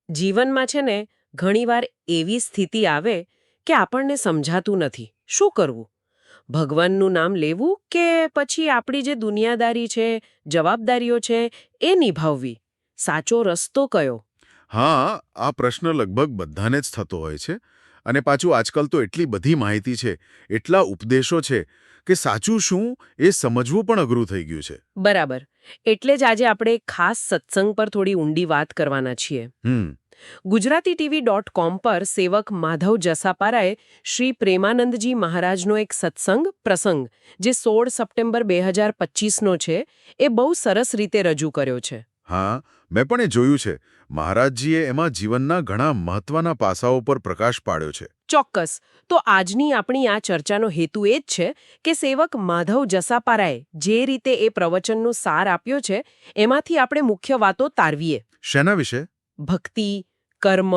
જીવનમાં છે ને ઘણીવાર એવી સ્થિતિ આવે કે આપણને સમજાતું નથી શું કરવું. ભગવાનનું નામ લેવું કે પછી આપણી જે દુનિયાદારી છે, જવાબદારીઓ છે એ નિભાવવી. સાચો રસ્તો કયો? હા, આ પ્રશ્ન લગભગ બધાને જ થતો હોય છે. અને પાછું આજકાલ તો એટલી બધી માહિતી છે, એટલા ઉપદેશો છે કે સાચું શું એ સમજવું પણ અઘરું થઈ ગયું છે. બરાબર. એટલે જ આજે આપણે એક ખાસ સત્સંગ પર થોડી ઊંડી વાત કરવાના છીએ. હમ ગુજરાતીટીવી.com પર સેવક માધવ જસાપારાએ શ્રી પ્રેમાનંદજી મહારાજનો એક સત્સંગ પ્રસંગ જે 16 સપ્ટેમ્બર 2025નો છે એ બહુ સરસ રીતે રજૂ કર્યો છે. હા, મેં પણ એ જોયું છે. મહારાજજીએ એમાં જીવનના ઘણા મહત્વના પાસાઓ પર પ્રકાશ પાડ્યો છે. ચોક્કસ. તો આજની આપણી આ ચર્ચાનો હેતુ એ જ છે કે સેવક માધવ જસાપારાએ જે રીતે એ પ્રવચનનું સાર આપ્યો છે એમાંથી આપણે મુખ્ય વાતો તારવીએ. શેના વિશે? ભક્તિ, કર્મ,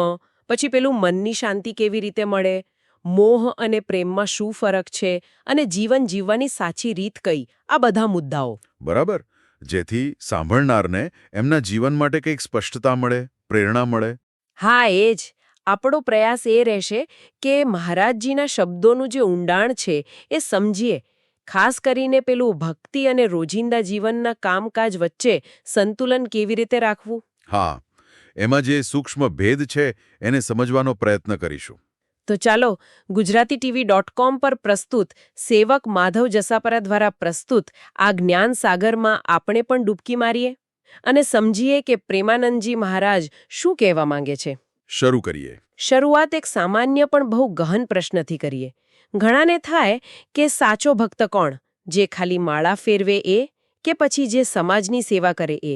પછી પેલું મનની શાંતિ કેવી રીતે મળે, મોહ અને પ્રેમમાં શું ફરક છે અને જીવન જીવવાની સાચી રીત કઈ, આ બધા મુદ્દાઓ. બરાબર. જેથી સાંભળનારને એમના જીવન માટે કંઈક સ્પષ્ટતા મળે, પ્રેરણા મળે. હા, એ જ. આપણો પ્રયાસ એ રહેશે કે મહારાજજીના શબ્દોનું જે ઊંડાણ છે એ સમજીએ. ખાસ કરીને પેલું ભક્તિ અને રોજિંદા જીવનના કામકાજ વચ્ચે સંતુલન કેવી રીતે રાખવું. હા, એમાં જે સૂક્ષ્મ ભેદ છે એને સમજવાનો પ્રયત્ન કરીશું. તો ચાલો ગુજરાતીટીવી.com પર પ્રસ્તુત સેવક માધવ જસાપરા દ્વારા પ્રસ્તુત આ જ્ઞાન સાગરમાં આપણે પણ ડૂબકી મારીએ અને સમજીએ કે પ્રેમાનંદજી મહારાજ શું કહેવા માંગે છે. શરૂ કરીએ. શરૂઆત એક સામાન્ય પણ બહુ ગહન પ્રશ્નથી કરીએ. ઘણાને થાય કે સાચો ભક્ત કોણ? જે ખાલી માળા ફેરવે એ કે પછી જે સમાજની સેવા કરે એ?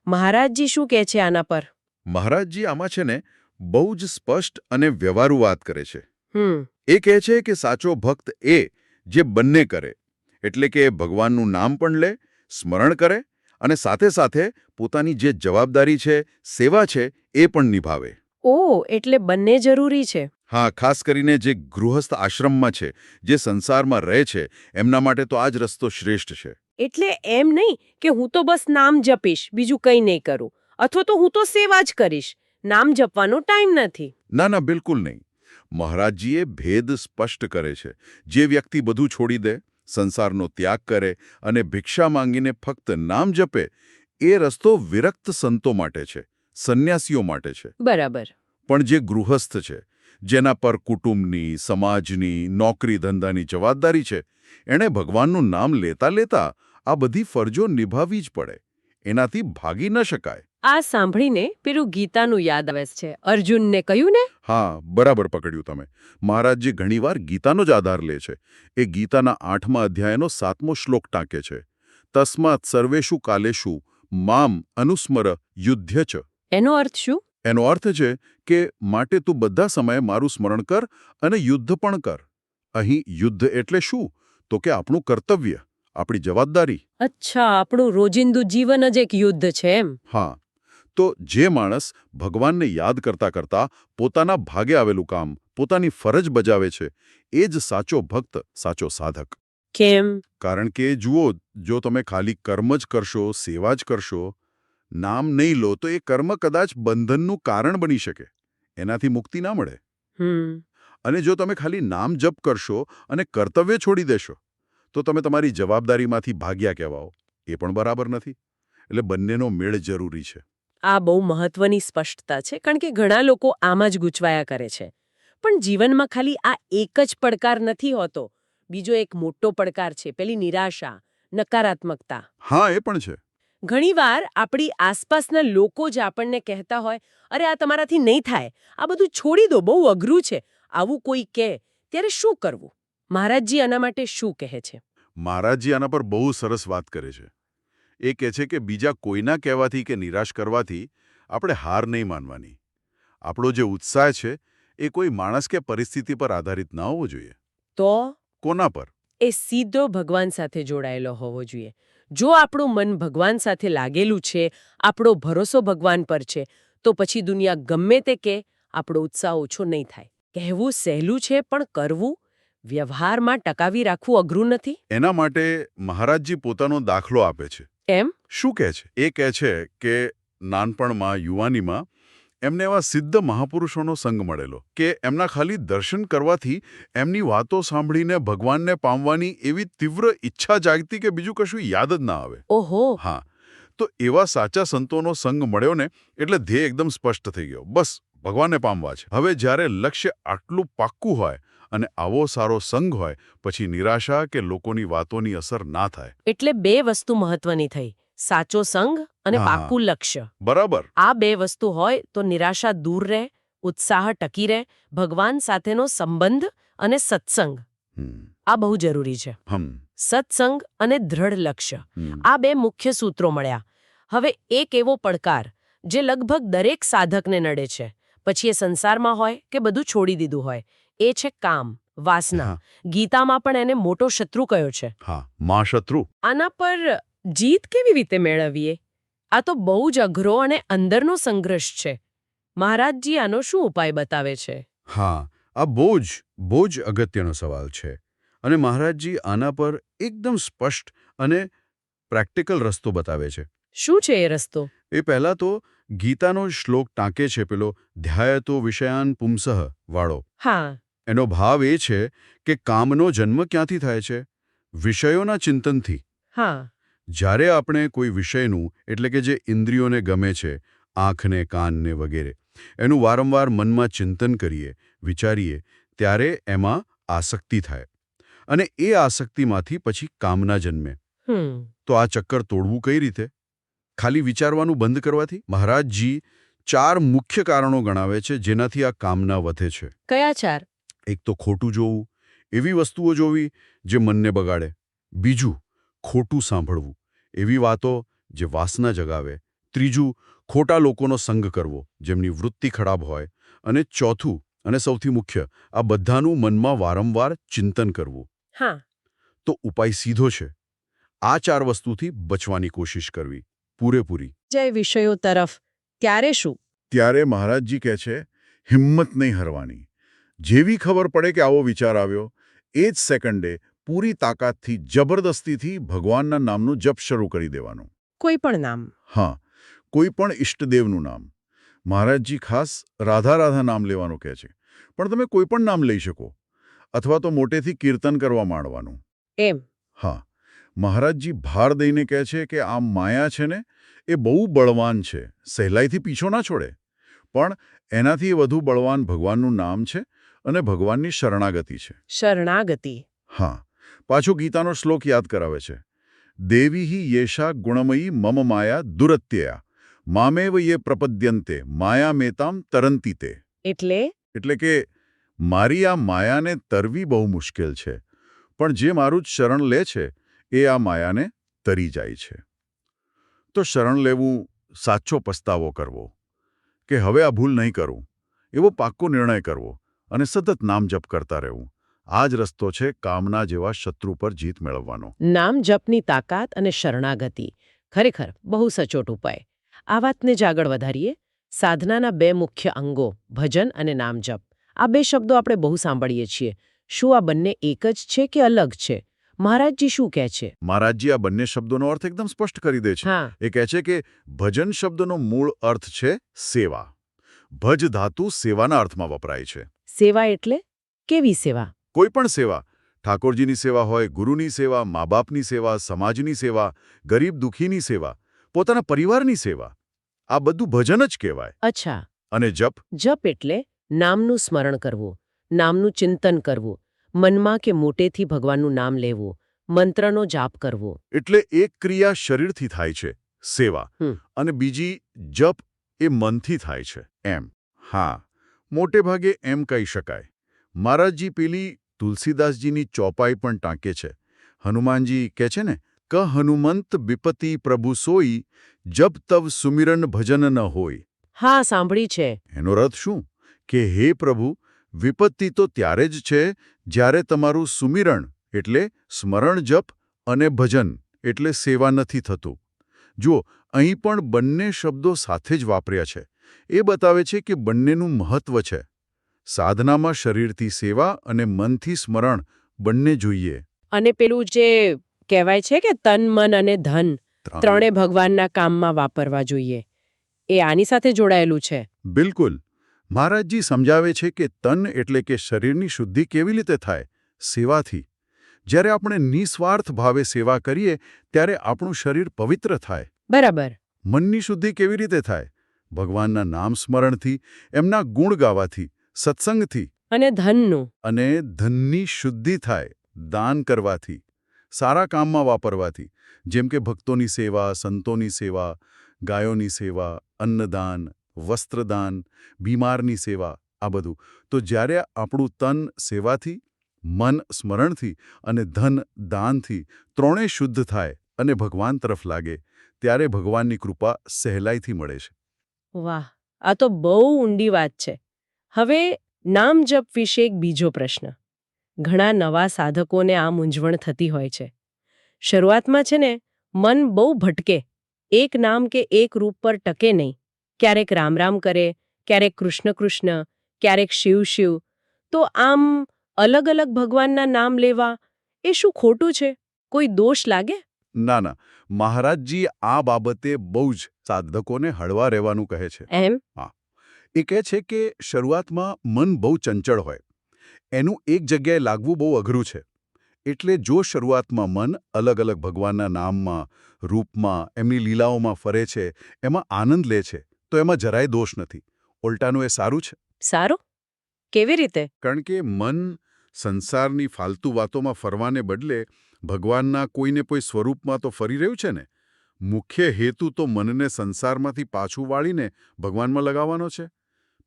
મહારાજજી શું કહે છે આના પર? મહારાજજી આમાં છે ને બહુ જ સ્પષ્ટ અને વ્યવહારુ વાત કરે છે. હમ એ કહે છે કે સાચો ભક્ત એ જે બંને કરે, એટલે કે ભગવાનનું નામ પણ લે, સ્મરણ કરે અને સાથે સાથે પોતાની જે જવાબદારી છે, સેવા છે એ પણ નિભાવે. ઓ, એટલે બંને જરૂરી છે. હા, ખાસ કરીને જે ગૃહસ્થ આશ્રમમાં છે, જે સંસારમાં રહે છે, એમના માટે તો આ જ રસ્તો શ્રેષ્ઠ છે. એટલે એમ નહીં કે હું તો બસ નામ જપીશ, બીજું કંઈ નહીં કરું, અથવા તો હું તો સેવા જ કરીશ, નામ જપવાનો ટાઈમ નથી. ના ના, બિલકુલ નહીં. મહારાજજીએ ભેદ સ્પષ્ટ કરે છે. જે વ્યક્તિ બધું છોડી દે, સંસારનો ત્યાગ કરે અને ભિક્ષા માંગીને ફક્ત નામ જપે, એ રસ્તો વિરક્ત સંતો માટે છે, સંન્યાસીઓ માટે છે. બરાબર. પણ જે ગૃહસ્થ છે, જેના પર કુટુંબની, સમાજની, નોકરી ધંધાની જવાબદારી છે, એણે ભગવાનનું નામ લેતા લેતા આ બધી ફરજો નિભાવવી જ પડે. એનાથી ભાગી ન શકાય. આ સાંભળીને પેલું ગીતાનું યાદ આવે છે. અર્જુનને કહ્યું ને. હા, બરાબર પકડ્યું તમે. મહારાજજી ઘણીવાર ગીતાનો જ આધાર લે છે. એ ગીતાના 8મા અધ્યાયનો 7મો શ્લોક ટાંકે છે. તસ્માત સર્વેષુ કાલેષુ મામ અનુસ્મર યુધ્ય ચ. એનો અર્થ શું? એનો અર્થ છે કે માટે તું બધા સમયે મારું સ્મરણ કર અને યુદ્ધ પણ કર. અહીં યુદ્ધ એટલે શું? તો કે આપણું કર્તવ્ય, આપણી જવાબદારી. અચ્છા, આપણું રોજિંદુ જીવન જ એક યુદ્ધ છે એમ. હા, તો જે માણસ ભગવાનને યાદ કરતા કરતા પોતાના ભાગે આવેલું કામ, પોતાની ફરજ બજાવે છે, એ જ સાચો ભક્ત, સાચો સાધક. કેમ? કારણ કે જુઓ, જો તમે ખાલી કર્મ જ કરશો, સેવા જ કરશો, નામ નહીં લો તો એ કર્મ કદાચ બંધનનું કારણ બની શકે. એનાથી મુક્તિ ના મળે. અને જો તમે ખાલી નામ જપ કરશો અને કર્તવ્ય છોડી દેશો, તો તમે તમારી જવાબદારીમાંથી ભાગ્યા કહેવાઓ. એ પણ બરાબર નથી. એટલે બંનેનો મેળ જરૂરી છે. આ બહુ મહત્વની સ્પષ્ટતા છે, કારણ કે ઘણા લોકો આમાં જ ગૂંચવાયા કરે છે. પણ જીવનમાં ખાલી આ એક જ પડકાર નથી હોતો. બીજો એક મોટો પડકાર છે, પેલી નિરાશા, નકારાત્મકતા. હા, એ પણ છે. ઘણીવાર આપણી આસપાસના લોકો જ આપણને કહેતા હોય, અરે આ તમારાથી નહીં થાય, આ બધું છોડી દો, બહુ અઘરું છે. આવું કોઈ કહે ત્યારે શું કરવું? મહારાજજી આના માટે શું કહે છે? મહારાજજી આના પર બહુ સરસ વાત કરે છે. એ કહે છે કે બીજા કોઈના કહેવાથી કે નિરાશ કરવાથી આપણે હાર નહીં માનવાની. આપણો જે ઉત્સાહ છે એ કોઈ માણસ કે પરિસ્થિતિ પર આધારિત ના હોવો જોઈએ. તો કોના પર? એ સીધો ભગવાન સાથે જોડાયેલો હોવો જોઈએ. જો આપણું મન ભગવાન સાથે લાગેલું છે, આપણો ભરોસો ભગવાન પર છે, તો પછી દુનિયા ગમે તે કે આપણો ઉત્સાહ ઓછો નહીં થાય. કહેવું સહેલું છે, પણ કરવું, વ્યવહારમાં ટકાવી રાખવું અઘરું નથી. એના માટે મહારાજજી પોતાનો દાખલો આપે છે. એમ? શું કહે છે? એ કહે છે કે નાનપણમાં, યુવાનીમાં એમને એવા સિદ્ધ મહાપુરુષોનો સંગ મળેલો કે એમના ખાલી દર્શન કરવાથી એમની વાતો સાંભળીને ભગવાનને પામવાની એવી તીવ્ર ઈચ્છા જાગતી કે બીજું કશું યાદ જ ના આવે. ઓહો. હા, તો એવા સાચા સંતોનો સંગ મળ્યો ને એટલે ધ્યેય એકદમ સ્પષ્ટ થઈ ગયો. બસ ભગવાનને પામવા છે. હવે જ્યારે લક્ષ્ય આટલું પાક્કું હોય અને આવો સારો સંગ હોય પછી નિરાશા કે લોકોની વાતોની અસર ના થાય. એટલે બે વસ્તુ મહત્વની થઈ, સાચો સંગ અને હા, પાક્કું લક્ષ્ય. બરાબર. આ બે વસ્તુ હોય તો નિરાશા દૂર રહે, ઉત્સાહ ટકી રહે, ભગવાન સાથેનો સંબંધ અને સત્સંગ હમ, આ બહુ જરૂરી છે. હમ, સત્સંગ અને દ્રઢ લક્ષ્ય, હમ. આ બે મુખ્ય સૂત્રો મળ્યા. હવે એક એવો પડકાર જે લગભગ દરેક સાધકને નડે છે, પછી એ સંસારમાં હોય કે બધું છોડી દીધું હોય, એ છે કામ, વાસના. હા. ગીતામાં પણ એને મોટો શત્રુ કયો છે. હા, મા શત્રુ. આના પર જીત કેવી રીતે મેળવીએ? આ તો બહુ જ અઘરો અને અંદરનો સંઘર્ષ છે. મહારાજજી આનો શું ઉપાય બતાવે છે? હા, આ બહુ જ અગત્યનો સવાલ છે અને મહારાજજી આના પર એકદમ સ્પષ્ટ અને પ્રેક્ટિકલ રસ્તો બતાવે છે. શું છે એ રસ્તો? એ પહેલાં તો ગીતાનો શ્લોક ટાંકે છે પેલો ધ્યાયતો વિષયાન પુંસઃ વાળો. હા. એનો ભાવ એ છે કે કામનો જન્મ ક્યાંથી થાય છે? વિષયોના ચિંતનથી. હા. જ્યારે આપણે કોઈ વિષયનું એટલે કે જે ઇન્દ્રિયોને ગમે છે, આંખને કાનને વગેરે, એનું વારંવાર મનમાં ચિંતન કરીએ, વિચારીએ, ત્યારે એમાં આસક્તિ થાય અને એ આસક્તિમાંથી પછી કામના જન્મે. તો આ ચક્કર તોડવું કઈ રીતે? ખાલી વિચારવાનું બંધ કરવાથી? મહારાજજી 4 મુખ્ય કારણો ગણાવે છે જેનાથી આ કામના વધે છે. કયા 4? એક તો ખોટું જોવું, એવી વસ્તુઓ જોવી જે મનને બગાડે. બીજું, ખોટું સાંભળવું, એવી વાતો જે વાસના જગાવે. ત્રીજું, ખોટા લોકોનો સંગ કરવો, જેમની વૃત્તિ ખરાબ હોય. અને ચોથું, અને સૌથી મુખ્ય, આ બધાનું મનમાં વારંવાર ચિંતન કરવું. હા. તો ઉપાય સીધો છે. આ 4 વસ્તુથી બચવાની કોશિશ કરવી, પૂરેપૂરી. જય વિષયો તરફ ત્યારે શું? ત્યારે મહારાજજી કહે છે, હિંમત નહીં હારવાની. જેવી ખબર પડે કે આવો વિચાર આવ્યો, એ જ સેકન્ડે પૂરી તાકાતથી જબરદસ્તીથી ભગવાનના નામનું જપ શરૂ કરી દેવાનું. કોઈ પણ નામ? હા, કોઈ પણ ઇષ્ટદેવનું નામ. મહારાજજી ખાસ રાધા રાધા નામ લેવાનું કહે છે, પણ તમે કોઈ પણ નામ લઈ શકો અથવા તો મોટેથી કીર્તન કરવા માંડવાનું. એમ? હા, મહારાજજી ભાર દઈને કહે છે કે આ માયા છે ને એ બહુ બળવાન છે, સહેલાઈથી પીછો ના છોડે. પણ એનાથી વધુ બળવાન ભગવાનનું નામ છે અને ભગવાનની શરણાગતિ છે. શરણાગતિ. હા, પાછો ગીતાનો શ્લોક યાદ કરાવે છે. દેવી હિ યેષા ગુણમયી મમ માયા દુરત્યયા મામેવ યે પ્રપદ્યન્તે માયા મેતામ તરંતી તે. એટલે કે મારી આ માયાને તરવી બહુ મુશ્કેલ છે, પણ જે મારું જ શરણ લે છે એ આ માયાને તરી જાય છે. તો શરણ લેવું, સાચો પસ્તાવો કરવો કે હવે આ ભૂલ નહીં કરું, એવો પાક્કો નિર્ણય કરવો અને સતત નામ જપ કરતા રહેવું. આ જ રસ્તો છે કામના જેવા શત્રુ પર જીત મેળવવાનો. નામ જપની તાકાત અને શરણાગતિ ખરેખર બહુ સચોટ ઉપાય. આ વાતને જ આગળ વધારીએ. સાધનાના 2 મુખ્ય અંગો ભજન અને નામ જપ. આ 2 શબ્દો આપણે બહુ સાંભળીએ છીએ. શું આ બંને એક જ છે કે અલગ છે? મહારાજજી શું કહે છે? મહારાજજી આ બંને શબ્દોનો અર્થ એકદમ સ્પષ્ટ કરી દે છે. હા. એ કહે છે કે ભજન શબ્દનો મૂળ અર્થ છે સેવા. ભજ ધાતુ સેવાના અર્થમાં વપરાય છે. સેવા એટલે કેવી સેવા? કોઈ પણ સેવા. ઠાકોરજીની સેવા હોય, ગુરુની સેવા, મા બાપની સેવા, સમાજની સેવા, ગરીબ દુઃખીની સેવા, પોતાના પરિવારની સેવા. આ બધું ભજન જ કહેવાય. અચ્છા. અને જપ? જપ એટલે નામનું સ્મરણ કરવું, નામનું ચિંતન કરવું, મનમાં કે મોટેથી ભગવાનનું નામ લેવું, મંત્રનો જાપ કરવો. એટલે એક ક્રિયા શરીરથી થાય છે, સેવા, અને બીજી જપ એ મનથી થાય છે, એમ. હા, મોટે ભાગે એમ કહી શકાય. મહારાજજી પેલી તુલસીદાસજીની ચોપાઈ પણ ટાંકે છે. હનુમાનજી કહે છે ને, ક હનુમંત વિપતિ પ્રભુ સોઈ, જબ તવ સુમિરન ભજન ન હોય. હા, સાંભળી છે. એનો અર્થ શું? કે હે પ્રભુ, વિપત્તિ તો ત્યારે જ છે જ્યારે તમારું સુમિરણ એટલે સ્મરણ જપ અને ભજન એટલે સેવા નથી થતું. જુઓ, અહીં પણ બંને શબ્દો સાથે જ વાપર્યા છે. એ બતાવે છે કે બંનેનું મહત્વ છે. સાધનામાં શરીરથી સેવા અને મનથી સ્મરણ બંને જોઈએ. અને પેલું જે કહેવાય છે કે તન, મન અને ધન ત્રણે ભગવાનના કામમાં વાપરવા જોઈએ, એ આની સાથે જોડાયેલું છે. બિલકુલ. મહારાજજી સમજાવે છે કે તન એટલે કે શરીરની શુદ્ધિ કેવી રીતે થાય? સેવાથી. જ્યારે આપણે નિસ્વાર્થ ભાવે સેવા કરીએ ત્યારે આપણું શરીર પવિત્ર થાય. બરાબર. મનની શુદ્ધિ કેવી રીતે થાય? ભગવાનના નામ સ્મરણથી, એમના ગુણ ગાવાથી, સત્સંગથી. અને ધનનું. અને ધનની શુદ્ધિ થાય દાન કરવાથી, સારા કામમાં વાપરવાથી, જેમ કે ભક્તોની સેવા, સંતોની સેવા, ગાયોની સેવા, અન્નદાન, વસ્ત્રદાન, બીમારની સેવા, આ બધું. તો જ્યારે આપણું તન સેવાથી, મન સ્મરણથી અને ધન દાનથી ત્રણેય શુદ્ધ થાય અને ભગવાન તરફ લાગે, ત્યારે ભગવાનની કૃપા સહેલાઈથી મળે છે. વાહ, આ તો બહુ ઊંડી વાત છે. હવે નામ જપ વિશે એક બીજો પ્રશ્ન. ઘણા નવા સાધકોને આ મૂંઝવણ થતી હોય છે. શરૂઆતમાં છે ને મન બહુ ભટકે, એક નામ કે એક રૂપ પર ટકે નહીં. ક્યારેક રામ રામ કરે, ક્યારેક કૃષ્ણ કૃષ્ણ, ક્યારેક શિવ શિવ. તો આમ અલગ અલગ ભગવાનના નામ લેવા એ શું ખોટું છે? કોઈ દોષ લાગે? ના, મહારાજજી આ બાબતે બહુ જ સાધકોને હળવા રહેવાનું કહે છે. એમ? એ કહે છે કે શરૂઆતમાં મન બહુ ચંચળ હોય. એનું એક જગ્યાએ લાગવું બહુ અઘરું છે. એટલે જો શરૂઆતમાં મન અલગ અલગ ભગવાનના નામમાં, રૂપમાં, એમની લીલાઓમાં ફરે છે, એમાં આનંદ લે છે, તો એમાં જરાય દોષ નથી. ઉલટાનું એ સારું છે. સારું? કેવી રીતે? કારણ કે મન સંસારની ફાલતુ વાતોમાં ફરવાને બદલે ભગવાનના કોઈને કોઈ સ્વરૂપમાં તો ફરી રહ્યું છે ને. મુખ્ય હેતુ તો મનને સંસારમાંથી પાછું વાળીને ભગવાનમાં લગાવવાનો છે.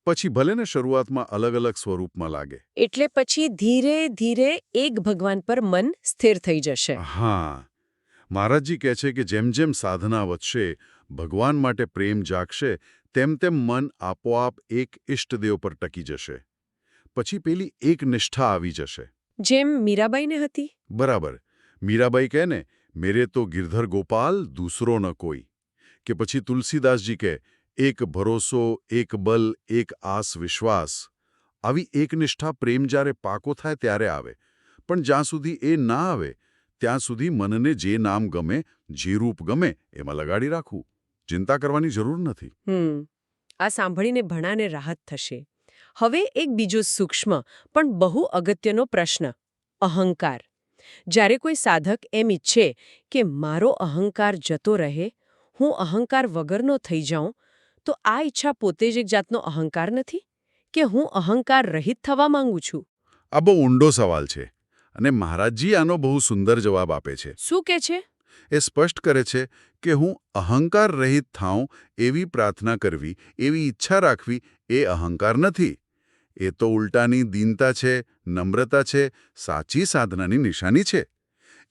પછી ભલે ને શરૂઆતમાં અલગ અલગ સ્વરૂપમાં લાગે. એટલે પછી ધીરે ધીરે એક ભગવાન પર મન સ્થિર થઈ જશે. હા. મહારાજજી કહે છે કે જેમ જેમ સાધના વધશે, ભગવાન માટે પ્રેમ જાગશે, તેમ તેમ મન આપોઆપ એક ઇષ્ટદેવ પર ટકી જશે. પછી પેલી એક નિષ્ઠા આવી જશે. જેમ મીરાબાઈને હતી. બરાબર. મીરાબાઈ કહે ને, મેરે તો ગિરધર ગોપાલ દૂસરો ન કોઈ. કે પછી તુલસીદાસજી કહે, એક ભરોસો, એક બલ, એક આસ વિશ્વાસ. આવી એકનિષ્ઠા પ્રેમ જ્યારે પાકો થાય ત્યારે આવે. પણ જ્યાં સુધી એ ના આવે ત્યાં સુધી મનને જે નામ ગમે, જે રૂપ ગમે એમાં લગાડી રાખવું. ચિંતા કરવાની જરૂર નથી. આ સાંભળીને ઘણાને રાહત થશે. હવે એક બીજો સૂક્ષ્મ પણ બહુ અગત્યનો પ્રશ્ન. અહંકાર. જ્યારે કોઈ સાધક એમ ઈચ્છે કે મારો અહંકાર જતો રહે, હું અહંકાર વગરનો થઈ જાઉં, તો આ ઈચ્છા પોતે જ એક જાતનો અહંકાર નથી? કે હું અહંકાર રહિત થવા માંગુ છું? આ બહુ ઊંડો સવાલ છે અને મહારાજજી આનો બહુ સુંદર જવાબ આપે છે. શું કે છે? એ સ્પષ્ટ કરે છે કે હું અહંકાર રહિત થાઉં એવી પ્રાર્થના કરવી, એવી ઈચ્છા રાખવી એ અહંકાર નથી. એ તો ઉલટાની દીનતા છે, નમ્રતા છે, સાચી સાધનાની નિશાની છે.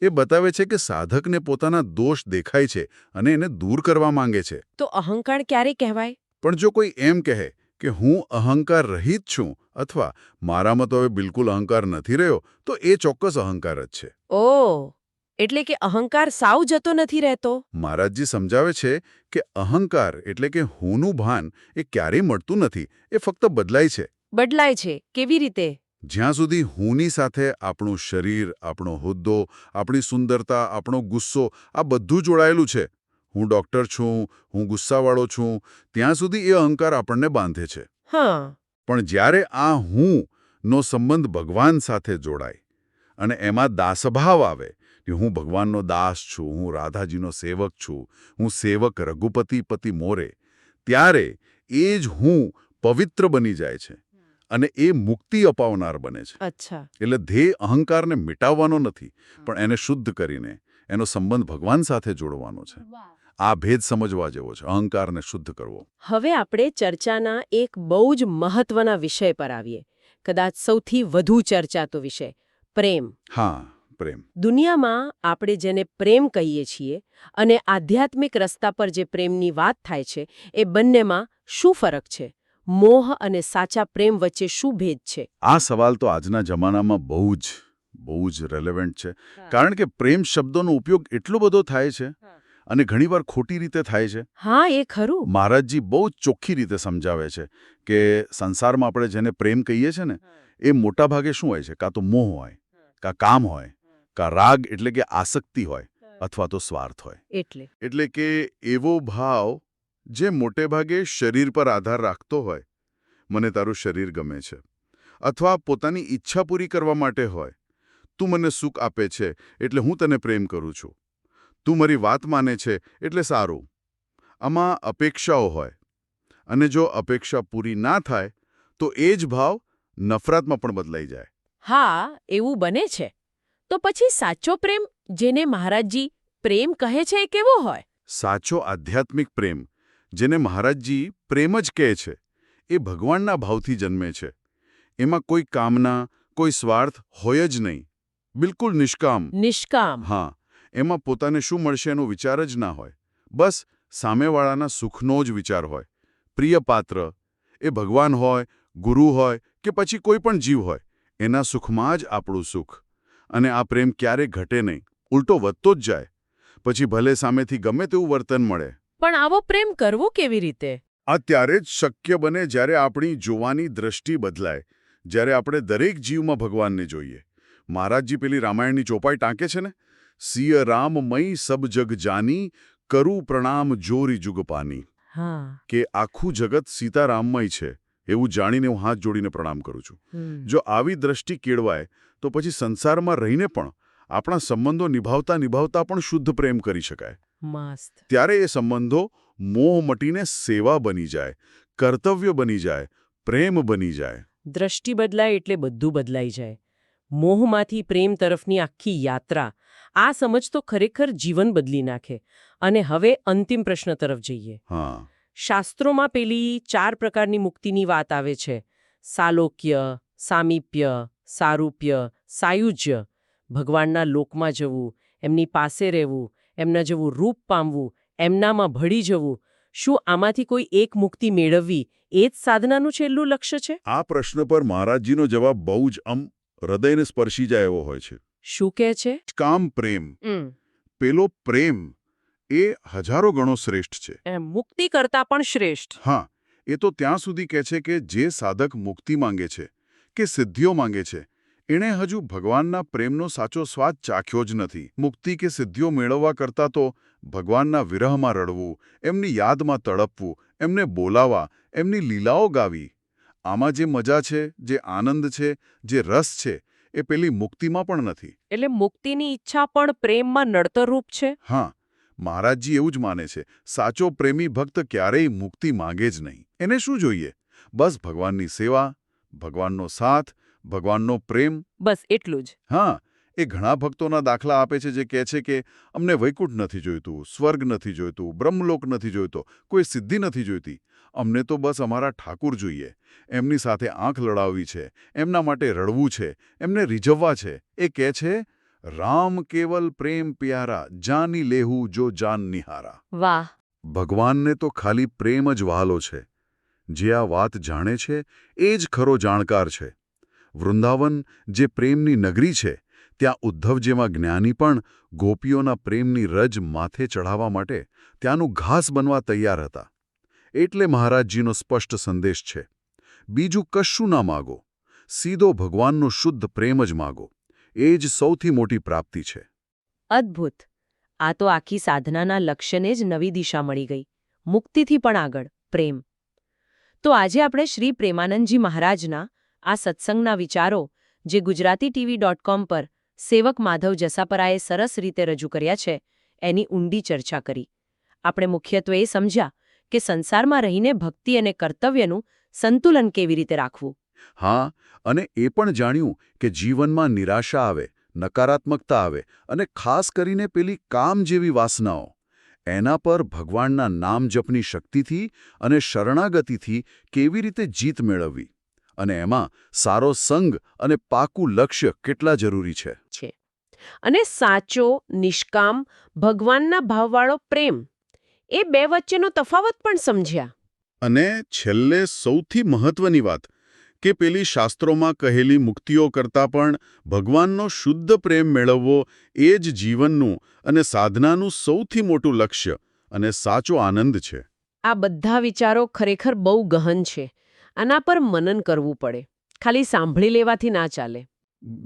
એ બતાવે છે કે સાધકને પોતાના દોષ દેખાય છે અને એને દૂર કરવા માંગે છે. તો અહંકાર ક્યારે કહેવાય? પણ જો કોઈ એમ કહે કે હું અહંકાર રહિત છું અથવા મારામાં તો હવે બિલકુલ અહંકાર નથી રહ્યો, તો એ ચોક્કસ અહંકાર જ છે. ઓહ, એટલે કે અહંકાર સાવ જતો નથી રહેતો? મહારાજજી સમજાવે છે કે અહંકાર એટલે કે હુંનું ભાન એ ક્યારેય મળતું નથી, એ ફક્ત બદલાય છે. બદલાય છે? કેવી રીતે? જ્યાં સુધી હુંની સાથે આપણું શરીર, આપણો હોદ્દો, આપણી સુંદરતા, આપણો ગુસ્સો આ બધું જોડાયેલું છે, હું ડૉક્ટર છું, હું ગુસ્સાવાળો છું, ત્યાં સુધી એ અહંકાર આપણને બાંધે છે. હા. પણ જ્યારે આ હુંનો સંબંધ ભગવાન સાથે જોડાય અને એમાં દાસભાવ આવે કે હું ભગવાનનો દાસ છું, હું રાધાજીનો સેવક છું, હું સેવક રઘુપતિ પતિ મોરે, ત્યારે એ જ હું પવિત્ર બની જાય છે અને એ મુક્તિ અપાવનાર બને છે. અચ્છા. એટલે ધ્યેય અહંકારને મિટાવવાનો નથી, પણ એને શુદ્ધ કરીને એનો સંબંધ ભગવાન સાથે જોડવાનો છે. આ ભેદ સમજવા જેવો છે, અહંકારને શુદ્ધ કરવો. હવે આપણે ચર્ચાના એક બહુ જ મહત્વના વિષય પર આવીએ. કદાચ સૌથી વધુ ચર્ચાતો વિષય, પ્રેમ. હા, પ્રેમ. દુનિયામાં આપણે જેને પ્રેમ કહીએ છીએ અને આધ્યાત્મિક રસ્તા પર જે પ્રેમની વાત થાય છે, એ બંનેમાં શું ફરક છે? મોહ અને સાચા પ્રેમ વચ્ચે શું ભેદ છે? આ સવાલ તો આજના જમાનામાં બહુ જ રેલેવન્ટ છે. કારણ કે પ્રેમ શબ્દોનો ઉપયોગ એટલો બધો થાય છે અને ઘણીવાર ખોટી રીતે થાય છે. હા, એ ખરું. મહારાજજી બહુ ચોખ્ખી રીતે સમજાવે છે કે સંસારમાં આપણે જેને પ્રેમ કહીએ છીએ ને, એ મોટાભાગે શું હોય છે? કાં તો મોહ હોય, કાં કામ હોય, કાં રાગ એટલે કે આસક્તિ હોય, અથવા તો સ્વાર્થ હોય. એટલે એટલે કે એવો ભાવ જે મોટેભાગે શરીર પર આધાર રાખતો હોય, મને તારું શરીર ગમે છે, અથવા પોતાની ઈચ્છા પૂરી કરવા માટે હોય, તું મને સુખ આપે છે એટલે હું તને પ્રેમ કરું છું, તું મારી વાત માને છે એટલે સારું. આમાં અપેક્ષાઓ હોય, અને જો અપેક્ષા પૂરી ના થાય તો એ જ ભાવ નફરતમાં પણ બદલાઈ જાય. હા, એવું બને છે. તો પછી સાચો પ્રેમ, જેને મહારાજજી પ્રેમ કહે છે, એ કેવો હોય? સાચો આધ્યાત્મિક પ્રેમ, જેને મહારાજજી પ્રેમ જ કહે છે, એ ભગવાનના ભાવથી જન્મે છે. એમાં કોઈ કામના, કોઈ સ્વાર્થ હોય જ નહીં. બિલકુલ નિષ્કામ. નિષ્કામ. હા, એમાં પોતાને શું મળશે એનો વિચાર જ ના હોય. બસ સામેવાળાના સુખનો જ વિચાર હોય. પ્રિય પાત્ર, એ ભગવાન હોય, ગુરુ હોય કે પછી કોઈ પણ જીવ હોય, એના સુખમાં જ આપણું સુખ. અને આ પ્રેમ ક્યારેય ઘટે નહીં, ઉલટો વધતો જ જાય. પછી ભલે સામેથી ગમે તેવું વર્તન મળે. પણ આવો પ્રેમ કરવો કેવી રીતે? આ ત્યારે જ શક્ય બને જ્યારે આપણી જોવાની દ્રષ્ટિ બદલાય, જ્યારે આપણે દરેક જીવમાં ભગવાનને જોઈએ. મહારાજજી પેલી રામાયણની ચોપાઈ ટાંકે છે ને, સિય રામમય સબ જગ જાની, કરું પ્રણામ જોરી જુગ પાની. હા. કે આખું જગત સીતારામમય છે એવું જાણીને હું હાથ જોડીને પ્રણામ કરું છું. જો આવી દ્રષ્ટિ કેળવાય તો પછી સંસારમાં રહીને પણ આપણા સંબંધો નિભાવતા પણ શુદ્ધ પ્રેમ કરી શકાય. મસ્ત. ત્યારે એ સંબંધો મોહ મટીને સેવા બની જાય, કર્તવ્ય બની જાય, પ્રેમ બની જાય. દ્રષ્ટિ બદલાય એટલે બધું બદલાઈ જાય. મોહમાંથી પ્રેમ તરફની આખી યાત્રા. આ સમજ તો ખરેખર જીવન બદલી નાખે. અને હવે અંતિમ પ્રશ્ન તરફ જઈએ. હા, શાસ્ત્રોમાં પેલી 4 પ્રકારની મુક્તિની વાત આવે છે: સાલોક્ય, સામીપ્ય, સારૂપ્ય, સાયુજ્ય. ભગવાનના લોકમાં જવું, એમની પાસે રહેવું, એમના જેવું રૂપ પામવું, એમનામાં ભળી જવું. શું આમાંથી કોઈ એક મુક્તિ મેળવવી એ જ સાધનાનું છેલ્લું લક્ષ્ય છે? આ પ્રશ્ન પર મહારાજજીનો જવાબ બહુ જ હૃદયને સ્પર્શી જાય એવો હોય છે. શું કહે છે? કામ પ્રેમ, પેલો પ્રેમ એ હજારો ગણો શ્રેષ્ઠ છે. એમ મુક્તિ કરતા પણ શ્રેષ્ઠ. હા, એ તો ત્યાં સુધી કહે છે કે જે સાધક મુક્તિ માંગે છે કે સિદ્ધિઓ માંગે છે, એણે હજુ ભગવાનના પ્રેમનો સાચો સ્વાદ ચાખ્યો જ નથી. મુક્તિ કે સિદ્ધિઓ મેળવવા કરતાં તો ભગવાનના વિરહમાં રડવું, એમની યાદમાં તડપવું, એમને બોલાવા, એમની લીલાઓ ગાવી, આમાં જે મજા છે, જે આનંદ છે, જે રસ છે, એ પેલી મુક્તિમાં પણ નથી. એટલે મુક્તિની ઈચ્છા પણ પ્રેમમાં નડતરરૂપ છે. હા, મહારાજજી એવું જ માને છે. સાચો પ્રેમી ભક્ત ક્યારેય મુક્તિ માંગે જ નહીં. એને શું જોઈએ? બસ ભગવાનની સેવા, ભગવાનનો સાથ, ભગવાનનો પ્રેમ. બસ એટલું જ. હા, એ ઘણા ભક્તોના દાખલા આપે છે જે કહે છે કે અમને વૈકુંઠ નથી જોઈતું, સ્વર્ગ નથી જોઈતું, બ્રહ્મલોક નથી જોઈતો, કોઈ સિદ્ધિ નથી જોઈતી. અમને તો બસ અમારા ઠાકુર જોઈએ. એમની સાથે આંખ લડાવવી છે, એમના માટે રડવું છે, એમને રીઝવવા છે. એ કહે છે, રામ કેવલ પ્રેમ પ્યારા, જાની લેહુ જો જાન નિહારા. વાહ. ભગવાનને તો ખાલી પ્રેમ જ વહાલો છે. જે આ વાત જાણે છે એ જ ખરો જાણકાર છે. વૃંદાવન જે પ્રેમની નગરી છે, ત્યાં ઉદ્ધવ જેવા જ્ઞાની પણ ગોપીઓના પ્રેમની રજ માથે ચઢાવવા માટે ત્યાંનું ઘાસ બનવા તૈયાર હતા. એટલે મહારાજજીનો સ્પષ્ટ સંદેશ છે, બીજું કશું ના માગો, સીધો ભગવાનનો શુદ્ધ પ્રેમ જ માગો. એ જ સૌથી મોટી પ્રાપ્તિ છે. અદ્ભુત. આ તો આખી સાધનાના લક્ષ્યને જ નવી દિશા મળી ગઈ. મુક્તિથી પણ આગળ પ્રેમ. તો આજે આપણે શ્રી પ્રેમાનંદજી મહારાજના આ સત્સંગના વિચારો, જે gujaratiTV.com પર સેવક માધવ જસાપરાએ સરસ રીતે રજૂ કર્યા છે, એની ઊંડી ચર્ચા કરી. આપણે મુખ્યત્વે એ સમજ્યા કે સંસારમાં રહીને ભક્તિ અને કર્તવ્યનું સંતુલન કેવી રીતે રાખવું. હા, અને એ પણ જાણ્યું કે જીવનમાં નિરાશા આવે, નકારાત્મકતા આવે, અને ખાસ કરીને પેલી કામ જેવી વાસનાઓ, એના પર ભગવાનના નામ જપની શક્તિથી અને શરણાગતિથી કેવી રીતે જીત મેળવવી, અને એમાં સારો સંગ અને પાકું લક્ષ્ય કેટલા જરૂરી છે. અને સાચો, નિષ્કામ, ભગવાનના ભાવવાળો પ્રેમ, એ બે વચ્ચેનો તફાવત પણ સમજ્યા. અને છેલ્લે સૌથી મહત્વની વાત કે પેલી શાસ્ત્રોમાં કહેલી મુક્તિઓ કરતાં પણ ભગવાનનો શુદ્ધ પ્રેમ મેળવવો એ જ જીવનનું અને સાધનાનું સૌથી મોટું લક્ષ્ય અને સાચો આનંદ છે. આ બધા વિચારો ખરેખર બહુ ગહન છે. આના પર મનન કરવું પડે. ખાલી સાંભળી લેવાથી ના ચાલે.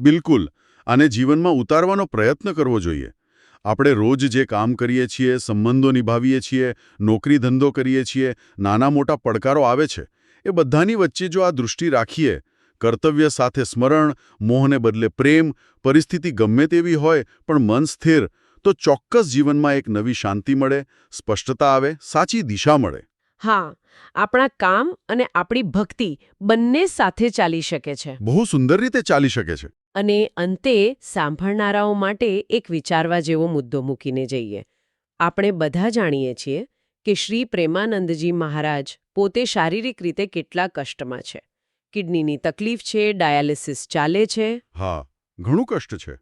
બિલકુલ. આને જીવનમાં ઉતારવાનો પ્રયત્ન કરવો જોઈએ. આપણે રોજ જે કામ કરીએ છીએ, સંબંધો નિભાવીએ છીએ, નોકરી ધંધો કરીએ છીએ, નાના મોટા પડકારો આવે છે, એ બધાની વચ્ચે જો આ દૃષ્ટિ રાખીએ, કર્તવ્ય સાથે સ્મરણ, મોહને બદલે પ્રેમ, પરિસ્થિતિ ગમે તેવી હોય પણ મન સ્થિર, તો ચોક્કસ જીવનમાં એક નવી શાંતિ મળે, સ્પષ્ટતા આવે, સાચી દિશા મળે. હા, આપણા કામ અને આપણી ભક્તિ બંને સાથે ચાલી શકે છે. બહુ સુંદર રીતે ચાલી શકે છે. અને અંતે સાંભળનારાઓ માટે એક વિચારવા જેવો મુદ્દો મૂકીને જઈએ. આપણે બધા જાણીએ છીએ કે શ્રી પ્રેમાનંદજી મહારાજ પોતે શારીરિક રીતે કેટલા કષ્ટમાં છે. કિડનીની તકલીફ છે, ડાયાલિસિસ ચાલે છે. હા, ઘણું કષ્ટ છે.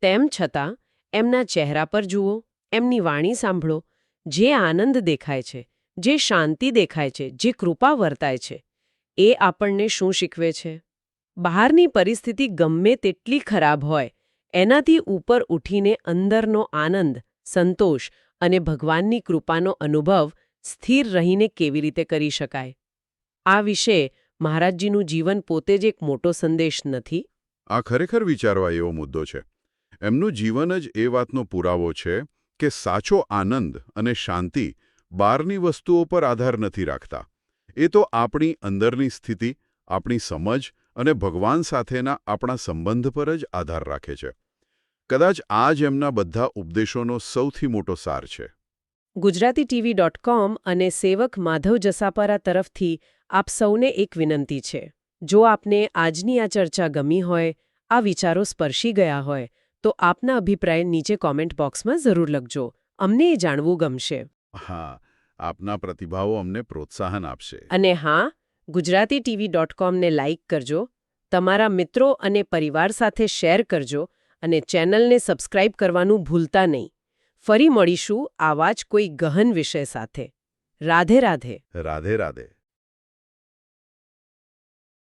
તેમ છતાં એમના ચહેરા પર જુઓ, એમની વાણી સાંભળો, જે આનંદ દેખાય છે, જે શાંતિ દેખાય છે, જે કૃપા વર્તાય છે, એ આપણને શું શીખવે છે? બહારની પરિસ્થિતિ ગમે તેટલી ખરાબ હોય, એનાથી ઉપર ઉઠીને અંદરનો આનંદ, સંતોષ અને ભગવાનની કૃપાનો અનુભવ સ્થિર રહીને કેવી રીતે કરી શકાય? આ વિશે મહારાજજીનું જીવન પોતે જ એક મોટો સંદેશ નથી? આ ખરેખર વિચારવા એવો મુદ્દો છે. એમનું જીવન જ એ વાતનો પુરાવો છે કે સાચો આનંદ અને શાંતિ બહારની વસ્તુઓ પર આધાર નથી રાખતા. એ તો આપણી અંદરની સ્થિતિ, આપણી સમજ અને ભગવાન સાથેના આપણા સંબંધ પર જ આધાર રાખે છે. કદાચ આ જ એમના બધા ઉપદેશોનો સૌથી મોટો સાર છે. ગુજરાતીTV.com અને સેવક માધવ જસાપરા તરફથી આપ સૌને એક વિનંતી છે. જો આપને આજની આ ચર્ચા ગમી હોય, આ વિચારો સ્પર્શી ગયા હોય, તો આપના અભિપ્રાય નીચે કોમેન્ટ બોક્સમાં જરૂર લખજો. અમને એ જાણવું ગમશે. હા, આપના પ્રતિભાવો અમને પ્રોત્સાહન આપશે. અને હા, ગુજરાતીTV.com ને લાઇક કરજો, તમારા મિત્રો અને પરિવાર સાથે શેર કરજો અને ચેનલને સબસ્ક્રાઇબ કરવાનું ભૂલતા નહીં. ફરી મળીશું આવા જ કોઈ ગહન વિષય સાથે. રાધે રાધે. રાધે રાધે.